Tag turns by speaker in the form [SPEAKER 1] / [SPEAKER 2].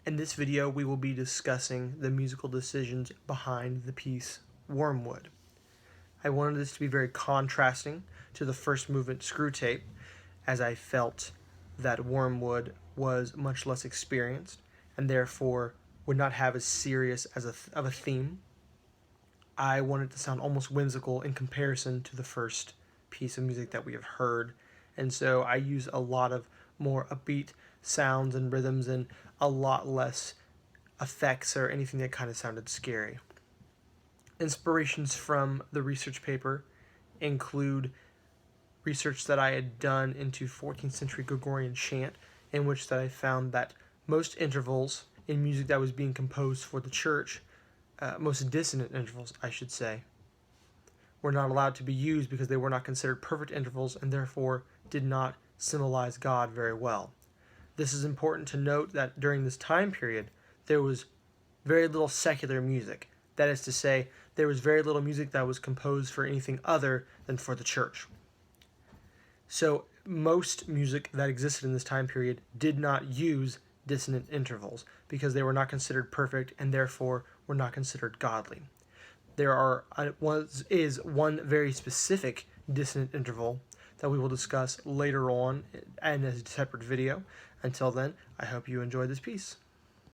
[SPEAKER 1] In this video, we will be discussing the musical decisions behind the piece Wormwood. I wanted this to be very contrasting to the first movement Screw Tape, as I felt that Wormwood was much less experienced and therefore would not have as serious of a theme. I wanted to sound almost whimsical in comparison to the first piece of music that we have heard, and so I use a lot of more upbeat sounds and rhythms and a lot less effects or anything that kind of sounded scary. Inspirations from the research paper include research that I had done into 14th century Gregorian chant, in which that I found that most intervals in music that was being composed for the church, most dissonant intervals, I should say, were not allowed to be used because they were not considered perfect intervals and therefore did not symbolize God very well. This is important to note that during this time period, there was very little secular music. That is to say, there was very little music that was composed for anything other than for the church. So most music that existed in this time period did not use dissonant intervals because they were not considered perfect and therefore were not considered godly. There is one very specific dissonant interval that we will discuss later on in a separate video. Until then, I hope you enjoyed this piece.